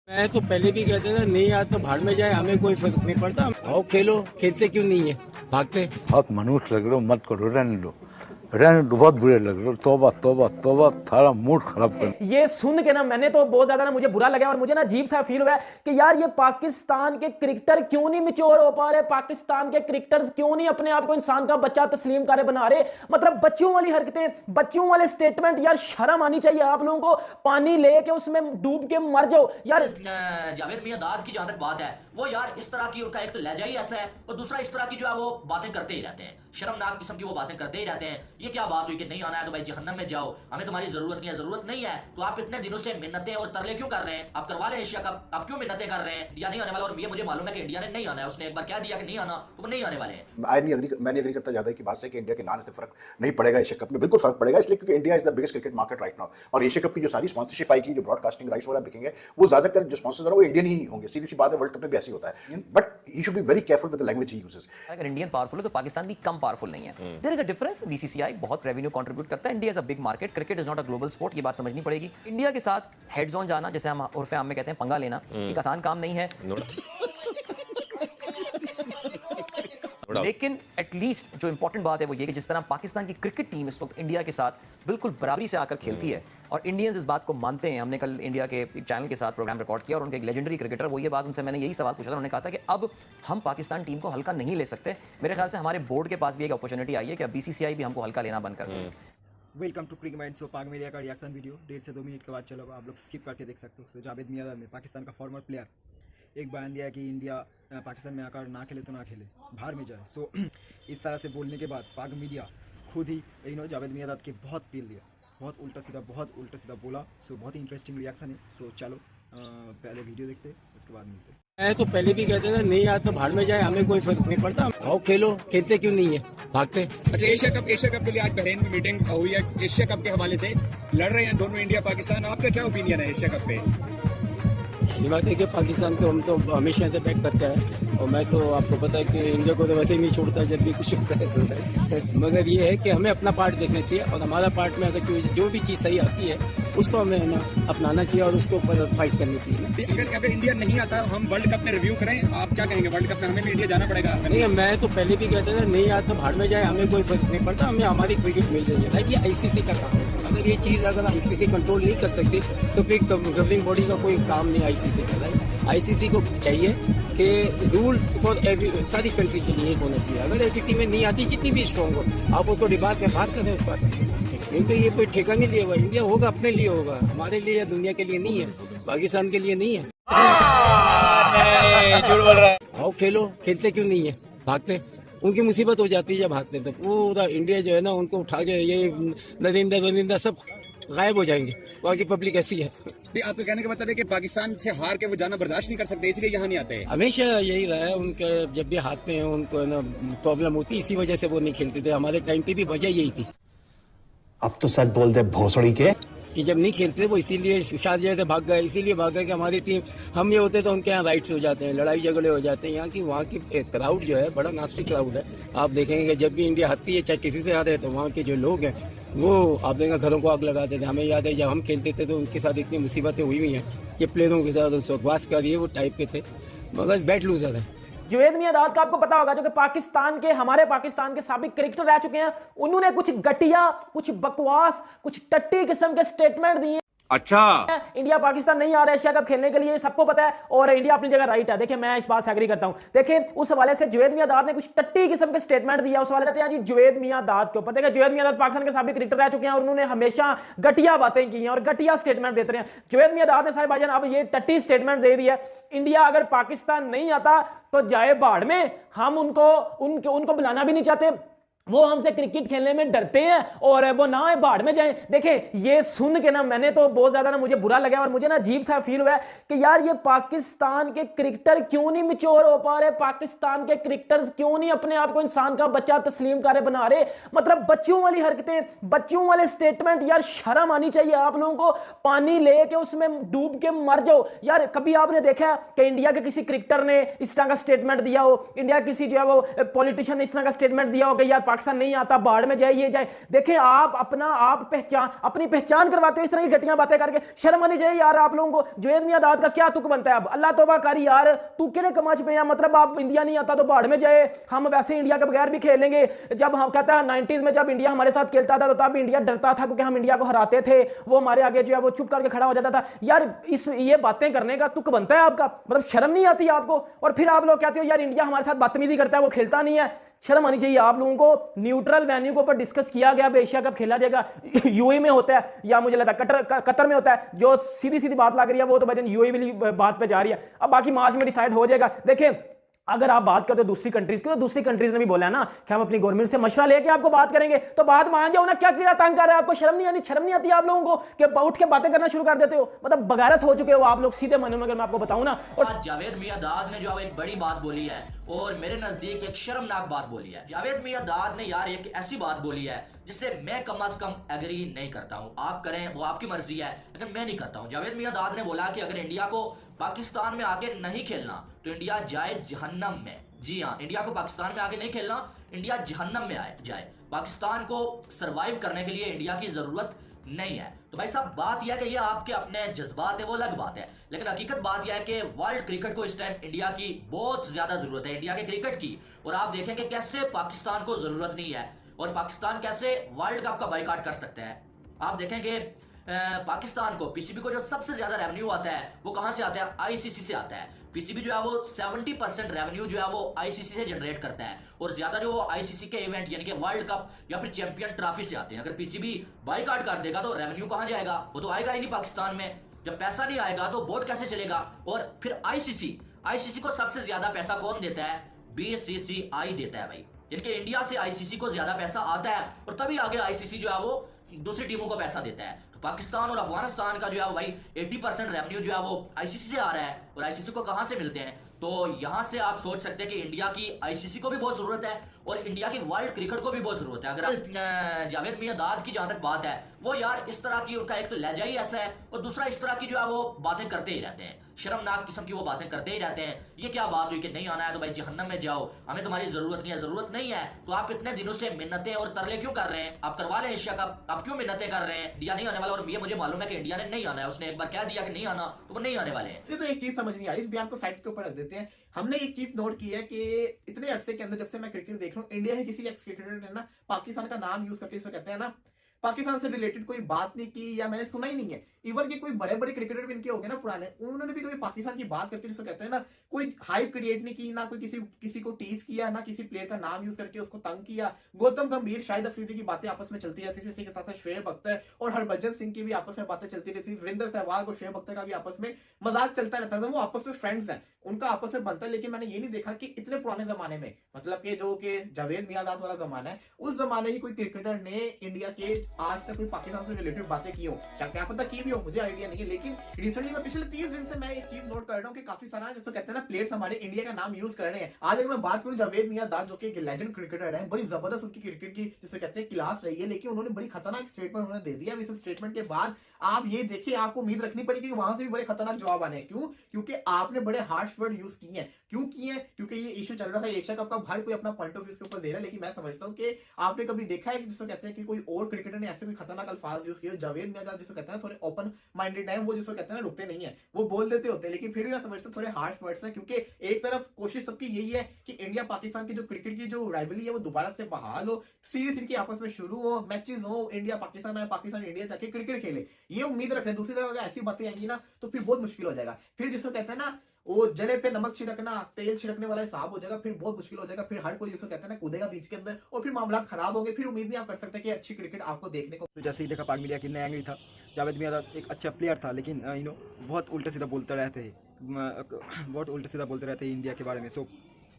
मैं तो पहले भी कहता था नहीं आता तो भाड़ में जाए, हमें कोई फर्क नहीं पड़ता। आओ खेलो, खेलते क्यों नहीं है, भागते। बहुत मनुष्य लग रहे हो, मत करो, रहने दो, बहुत बुरे लग रहे हो। तौबा तौबा तौबा, थारा मूड खराब कर। ये सुन के ना मैंने तो बहुत ज्यादा ना मुझे बुरा लगा और मुझे ना अजीब सा फील हुआ कि यार ये पाकिस्तान के क्रिकेटर क्यों नहीं मैच्योर हो पा रहे, पाकिस्तान के क्रिकेटर्स क्यों नहीं अपने आप को इंसान का बच्चा तस्लीम करे बना रहे। मतलब बच्चों वाली हरकतें, बच्चों वाले स्टेटमेंट, यार शर्म आनी चाहिए आप लोगों को। पानी लेके उसमें डूब के मर जाओ यार। जावेद मियां दाद की जहां तक बात है, वो यार इस तरह की उनका एक तो लहजा ही ऐसा है और दूसरा इस तरह की जो है वो बातें करते ही रहते हैं, शर्मनाक किस्म की वो बातें करते ही रहते हैं। ये क्या बात हुई कि नहीं आना है तो भाई जहन्नम में जाओ, हमें तुम्हारी जरूरत नहीं है। जरूरत नहीं है तो आप इतने दिनों से मिन्नतें और तरले क्यों कर रहे हैं? आप करवा लें एशिया कप, आप क्यों मिन्नतें कर रहे हैं? इंडिया नहीं आने वाला और ये मुझे मालूम है कि इंडिया ने नहीं आना है। उसने एक बार कह दिया कि नहीं आना तो वो नहीं आने वाले हैं। मैं नहीं एग्री करता ज्यादा की बात से कि इंडिया के नाम से फर्क नहीं पड़ेगा एशिया कप में। बिल्कुल फर्क पड़ेगा, इसलिए क्योंकि India is the biggest cricket market right now. और एशिया कप की जो सारी स्पॉन्सरशिप आएगी, जो ब्रॉडकास्टिंग राइट्स वगैरह बिकेंगे, वो ज्यादातर जो स्पॉन्सर है वो इंडियन ही होंगे। सीधी सी बात है, वर्ल्ड कप में भी ऐसी होता है। But he should be very careful with the language he uses. अगर इंडियन पावरफुल है तो पाकिस्तान भी कम पावरफुल नहीं है। There is a difference. BCCI बहुत रेवेन्यू कंट्रीब्यूट करता है, India is a big market, cricket is not a global sport, ये बात समझनी पड़ेगी। इंडिया के साथ हेड्स ऑन जाना, जैसे हम उर्फे आम में कहते हैं पंगा लेना, एक आसान काम नहीं है। लेकिन एटलीस्ट जो इंपॉर्टेंट बात है वो ये कि जिस तरह पाकिस्तान की क्रिकेट टीम इस वक्त इंडिया के साथ बिल्कुल बराबरी से आकर खेलती है और इंडियंस इस बात को मानते हैं। हमने कल इंडिया के एक चैनल के साथ प्रोग्राम रिकॉर्ड किया और उनके एक लेजेंडरी क्रिकेटर, वो ये बात उनसे मैंने यही सवाल पूछा था, उन्होंने कहा था कि अब हम पाकिस्तान टीम को हल्का नहीं ले सकते। मेरे ख्याल से हमारे बोर्ड के पास भी एक अपॉर्चुनिटी आई है कि अब बीसीसीआई भी हमको हल्का लेना बंद कर दे। Welcome to Cric Mind. So Pak media का रिएक्शन वीडियो 1.5 से 2 मिनट के बाद चलो आप लोग स्किप करके देख सकते हो। सो जावेद मियां ने, पाकिस्तान का फॉर्मर प्लेयर, एक बयान दिया कि इंडिया पाकिस्तान में आकर ना खेले तो ना खेले, बाहर में जाए। सो इस तरह से बोलने के बाद पाक मीडिया खुद ही जावेद मियां के बहुत पील दिया, बहुत उल्टा सीधा बोला। सो बहुत ही इंटरेस्टिंग रिएक्शन है। सो चलो पहले वीडियो देखते हैं, उसके बाद मिलते हैं। मैं तो पहले भी कहता था नहीं आता तो भाड़ में जाए, हमें कोई फर्क नहीं पड़ता। आओ खेलो, खेलते क्यों नहीं है, भागते। अच्छा, एशिया कप के लिए आज बहरीन में मीटिंग हुई है। एशिया कप के हवाले से लड़ रहे हैं दोनों, इंडिया पाकिस्तान। आपका क्या ओपिनियन है एशिया कप पे? ऐसी बात है कि पाकिस्तान को हम तो हमेशा से बैक करते हैं और मैं तो आपको पता है कि इंडिया को तो वैसे ही नहीं छोड़ता जब भी कुछ होता है। मगर ये है कि हमें अपना पार्ट देखना चाहिए और हमारा पार्ट में अगर जो भी चीज़ सही आती है उसको हमें ना अपनाना चाहिए और उसके ऊपर फाइट करनी चाहिए। अगर इंडिया नहीं आता, हम वर्ल्ड कप में रिव्यू करें, आप क्या कहेंगे? वर्ल्ड कप में हमें भी इंडिया जाना पड़ेगा? नहीं, मैं तो पहले भी कहता था नहीं आता तो भाड़ में जाए, हमें कोई फर्क नहीं पड़ता, हमें हमारी क्रिकेट मिल जाएगी। ये आईसीसी का काम है। अगर ये चीज़ अगर आईसीसी कंट्रोल नहीं कर सकती तो फिर गवर्निंग बॉडी का कोई काम नहीं आईसीसी का। आईसीसी को चाहिए कि रूल फॉर सारी कंट्री के लिए होना चाहिए। अगर ऐसी टीमें नहीं आती जितनी भी स्ट्रॉन्ग हो, आप उसको डिबाट में बात करें उस बात। इनके ये कोई ठेका नहीं लिया हुआ। इंडिया होगा अपने लिए होगा, हमारे लिए या दुनिया के लिए नहीं है, पाकिस्तान के लिए नहीं है। झूठ बोल रहा है। आओ खेलो, खेलते क्यों नहीं है, भागते। उनकी मुसीबत हो जाती है जब भागते, तो पूरा इंडिया जो है ना उनको उठा के ये नरिंदा सब गायब हो जाएंगे। बाकी पब्लिक ऐसी है। आपके कहने का मतलब है कि पाकिस्तान से हार के वो जाना बर्दाश्त नहीं कर सकते, इसलिए यहाँ नहीं आते। हमेशा यही रहा है उनके, जब भी हाथ में उनको ना प्रॉब्लम होती, इसी वजह से वो नहीं खेलते थे। हमारे टाइम पे भी वजह यही थी। अब तो सच बोल दे भोसड़ी के कि जब नहीं खेलते वो इसीलिए शारजाह से भाग गए, इसीलिए भाग गए कि हमारी टीम, हम ये होते तो उनके यहाँ राइट्स हो जाते हैं, लड़ाई झगड़े हो जाते हैं। यहाँ की वहाँ की क्राउड जो है बड़ा नास्टी क्राउड है। आप देखेंगे कि जब भी इंडिया हारती है, चाहे किसी से हारे, तो वहाँ के जो लोग हैं वो आप देखेंगे घरों को आग लगाते थे। हमें याद है जब हम खेलते थे तो उनके साथ इतनी मुसीबतें हुई हुई हैं कि प्लेयरों के साथ सुखवास करिए वो टाइप के थे, मगर बैट लूजर है। जावेद मियां दाद का आपको पता होगा, जो कि हमारे पाकिस्तान के साबिक क्रिकेटर रह चुके हैं, उन्होंने कुछ घटिया, कुछ बकवास, कुछ टट्टी किस्म के स्टेटमेंट दिए। अच्छा, इंडिया पाकिस्तान नहीं आ रहा एशिया कप खेलने के लिए, सबको पता है, और इंडिया अपनी जगह राइट है। देखिए मैं इस बात से एग्री करता हूं। देखिए उस हवाले से जावेद मियां दाद ने कुछ टट्टी किस्म के स्टेटमेंट दिया। उस हवाले से जी जावेद मियां दाद के ऊपर देखिए, जावेद मियां दाद पाकिस्तान के साबिक क्रिकेटर रह चुके हैं और उन्होंने हमेशा घटिया बातें की हैं और घटिया स्टेटमेंट देते हैं। जावेद मियां दाद ने साहब भाईजान अब ये टट्टी स्टेटमेंट दे दिया, इंडिया अगर पाकिस्तान नहीं आता तो जाए भाड़ में, हम उनको बुलाना भी नहीं चाहते, वो हमसे क्रिकेट खेलने में डरते हैं और वो ना भाड़ में जाएं। देखिए ये सुन के ना मैंने तो बहुत ज्यादा ना मुझे बुरा लगा और मुझे ना अजीब सा फील हुआ कि यार ये पाकिस्तान के क्रिकेटर क्यों नहीं मैच्योर हो पा रहे, पाकिस्तान के क्रिकेटर्स क्यों नहीं अपने आप को इंसान का बच्चा तस्लीम करे बना रहे। मतलब बच्चों वाली हरकतें, बच्चों वाले स्टेटमेंट, यार शर्म आनी चाहिए आप लोगों को। पानी लेके उसमें डूब के मर जाओ यार। कभी आपने देखा कि इंडिया के किसी क्रिकेटर ने इस तरह का स्टेटमेंट दिया हो, इंडिया किसी जो है वो पॉलिटिशियन ने इस तरह का स्टेटमेंट दिया हो कि यार पाकिस्तान नहीं आता, बाढ़ में जाए, ये जाए। देखें आप अपनी पहचान करवाते हो इस तरह की घटिया बातें करके, शर्म आनी चाहिए यार आप लोगों को। जुवेद मियां दाद का क्या तुक बनता है अब? अल्लाह तौबा कर यार, तू किने कमाच पे है? मतलब आप इंडिया नहीं आता तो बाढ़ में जाए, हम वैसे इंडिया के बगैर भी खेलेंगे। जब हम कहता है 90s में जब इंडिया हमारे साथ खेलता था तो तब इंडिया डरता था क्योंकि हम इंडिया को हराते थे, वो हमारे आगे जो है वो चुप करके खड़ा हो जाता था। यार ये बातें करने का तुक बनता है आपका? मतलब शर्म नहीं आती आपको? और फिर आप लोग कहते हो यार इंडिया हमारे साथ बदतमीजी करता है, वो खेलता नहीं है। शर्म आनी चाहिए आप लोगों को। न्यूट्रल वेन्यू के ऊपर डिस्कस किया गया, एशिया कप खेला जाएगा, यूएई में होता है या मुझे लगता है कतर में होता है। जो सीधी सीधी बात लग रही है वो तो भाईजान यूएई वाली बात पे जा रही है। अब बाकी मार्च में डिसाइड हो जाएगा। देखें अगर आप बात करते हो दूसरी कंट्रीज की, तो दूसरी कंट्रीज ने भी बोला है ना कि हम अपनी गवर्नमेंट से मशवरा लेके आपको बात करेंगे, तो बात मान जाओ ना। क्या किया तंग कर रहा है? आपको शर्म नहीं आती आप लोगों को कि उठ के बातें करना शुरू कर देते हो? मतलब बगारत हो चुके हो आप लोग सीधे मानने में, अगर मैं आपको बताऊं ना। और जावेद मियां दाद ने जो एक बड़ी बात बोली है और मेरे नजदीक एक शर्मनाक बात बोली है। जावेद मियां दाद ने यार एक ऐसी बात बोली है जिससे मैं कम से कम एग्री नहीं करता हूं। आप करें वो आपकी मर्जी है, लेकिन मैं नहीं करता हूं। जावेद मियां दाद ने बोला कि अगर इंडिया को पाकिस्तान में आगे नहीं खेलना तो इंडिया जाए जहन्नम में। जी हाँ, इंडिया को पाकिस्तान में आगे नहीं खेलना, इंडिया जहन्नम में जाए। पाकिस्तान को सरवाइव करने के लिए इंडिया की जरूरत नहीं है। तो भाई साहब बात यह है कि ये आपके अपने जज्बात है, वो अलग बात है, लेकिन हकीकत बात यह है कि वर्ल्ड क्रिकेट को इस टाइम इंडिया की बहुत ज्यादा जरूरत है, इंडिया के क्रिकेट की। और आप देखेंगे कैसे पाकिस्तान को जरूरत नहीं है और पाकिस्तान कैसे वर्ल्ड कप का बाइकआउट कर सकते हैं। आप देखेंगे पाकिस्तान को, पीसीबी को जो सबसे ज्यादा रेवेन्यू आता है वो कहां से आता है? आईसीसी से आता है। पीसीबी जो है वो 70% रेवेन्यू जो है वो आईसीसी से जनरेट करता है और ज्यादा जो आईसीसी के इवेंट यानी कि वर्ल्ड कप या फिर चैंपियन ट्रॉफी से आते हैं। अगर पीसीबी बाइकआउट कर देगा तो रेवेन्यू कहां जाएगा? वो तो आएगा ही नहीं पाकिस्तान में। जब पैसा नहीं आएगा तो बोर्ड कैसे चलेगा? और फिर आईसीसी को सबसे ज्यादा पैसा कौन देता है? बीसीसीआई देता है भाई। यानी कि इंडिया से आईसीसी को ज्यादा पैसा आता है और तभी आगे आईसीसी जो है वो दूसरी टीमों को पैसा देता है। तो पाकिस्तान और अफगानिस्तान का जो है वो भाई 80% रेवेन्यू जो है वो आईसीसी से आ रहा है और आईसीसी को कहां से मिलते हैं? तो यहां से आप सोच सकते हैं कि इंडिया की आईसीसी को भी बहुत जरूरत है और इंडिया की वर्ल्ड क्रिकेट को भी बहुत जरूरत है। अगर जावेद मियां दाद की जहां तक बात है, वो यार इस तरह की उनका एक तो लहजा ही ऐसा है और दूसरा इस तरह की जो है वो बातें करते ही रहते हैं, शर्मनाक किस्म की वो बातें करते ही रहते हैं। ये क्या बात हुई कि नहीं आना है तो भाई जहन्नम में जाओ, हमें तुम्हारी जरूरत नहीं है। जरूरत नहीं है तो आप इतने दिनों से मिन्नतें और तरले क्यों कर रहे हैं? आप करवा लें एशिया कप, आप क्यों मिन्नतें कर रहे हैं? इंडिया नहीं आने वाला और ये मुझे मालूम है कि इंडिया ने नहीं आना है। उसने एक बार कह दिया कि नहीं आना तो वो नहीं आने वाले हैं। ये तो एक चीज समझ नहीं आ रही, इस बयान को साइड के ऊपर रख देते हैं। हमने एक चीज नोट की है कि इतने अरसे के अंदर जब से मैं क्रिकेट देख रहा हूँ, इंडिया के किसी एक्स क्रिकेटर ने ना पाकिस्तान का नाम यूज करके, इसको कहते हैं ना, पाकिस्तान से रिलेटेड कोई बात नहीं की या मैंने सुना ही नहीं है। इवन के कोई बड़े बड़े क्रिकेटर भी इनके हो गए ना पुराने, उन्होंने भी कोई पाकिस्तान की बात करके, जिसको कहते हैं ना, कोई हाइप क्रिएट नहीं की, ना कोई किसी को टीज किया, ना किसी प्लेयर का नाम यूज करके उसको तंग किया। गौतम गंभीर, शाहिद अफरीदी की बातें आपस में चलती रहती थी, इसी के साथ शोएब अख्तर और हरभजन सिंह की भी आपस में बातें चलती रहती थी। वीरेंद्र सहवाग और शोएब अख्तर का भी आपस में मजाक चलता रहता था। वो आपस में फ्रेंड्स हैं, उनका आपस में बनता है। लेकिन मैंने ये नहीं देखा कि इतने पुराने जमाने में, मतलब कि जो कि जावेद मियां दाद वाला जमाना है, उस जमाने की कोई क्रिकेटर ने इंडिया के आज तक कोई पाकिस्तान से रिलेटेड बातें की हो। क्या पता की भी हो, मुझे आइडिया नहीं है। लेकिन रिसेंटली मैं पिछले 30 दिन से मैं एक चीज नोट कर रहा हूँ कि काफी सारा जिसको कहते हैं ना प्लेयर्स हमारे इंडिया का नाम यूज कर रहे हैं। आज अगर मैं बात करूं जावेद मियां दाद जो कि एक लेजेंड क्रिकेटर है, बड़ी जबरदस्त उनकी क्रिकेट की जिसे कहते हैं क्लास रही है, लेकिन उन्होंने बड़ी खतरनाक स्टेटमेंट उन्होंने दे दिया। इस स्टेटमेंट के बाद आप ये देखिए, आपको उम्मीद रखनी पड़ेगी कि वहां से भी बड़े खतरनाक जवाब आने हैं। क्यों? क्योंकि आपने बड़े हार्श वर्ड यूज किए हैं। क्यों किए हैं? क्योंकि ये इशू चल रहा था एशिया कप का, हर कोई अपना पॉइंट ऑफ व्यू इसके ऊपर दे रहा है। लेकिन मैं समझता हूँ कि आपने कभी देखा है कि जिसको कहते हैं कि कोई और क्रिकेटर ने ऐसे कोई खतरनाक अल्फाज यूज किए? जावेद मियां दाद जिसको कहते हैं थोड़े ओपन माइंडेड है, वो जिसको कहते हैं ना रुकते नहीं है, वो बोल देते होते हैं। लेकिन फिर भी मैं समझता हूँ थोड़े हार्श वर्ड्स हैं, क्योंकि एक तरफ कोशिश सबकी यही है कि इंडिया पाकिस्तान की जो क्रिकेट की जो राइवलरी है वो दोबारा से बहाल हो, सीरीज इनकी आपस में शुरू हो, मैचेस हो, इंडिया पाकिस्तान आए, पाकिस्तान इंडिया जाके क्रिकेट खेले, ये उम्मीद रखें। दूसरी तरफ अगर ऐसी बातें आएंगी ना तो फिर बहुत मुश्किल हो जाएगा। फिर जिसको कहते हैं ना वो जले पे नमक छिड़कना, तेल छिड़कने वाला हिसाब हो जाएगा, फिर बहुत मुश्किल हो जाएगा। फिर हर कोई जिसको कहते हैं ना कूदेगा बीच के अंदर और फिर मामला खराब होंगे। फिर उम्मीद नहीं आप कर सकते कि अच्छी क्रिकेट आपको देखने को। तो जैसे ही देखा पाक मीडिया कितने एंग्री था। जावेद मियां दाद एक अच्छा प्लेयर था, लेकिन बहुत उल्टा सीधा बोलते रहते हैं इंडिया के बारे में। सो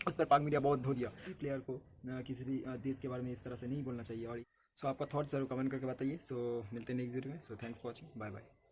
उस पर पाक मीडिया बहुत धो दिया। प्लेयर को किसी भी देश के बारे में इस तरह से नहीं बोलना चाहिए। और सो आपका थॉट जरूर कमेंट करके बताइए। सो मिलते हैं नेक्स्ट वीडियो में। So thanks for watching, bye bye.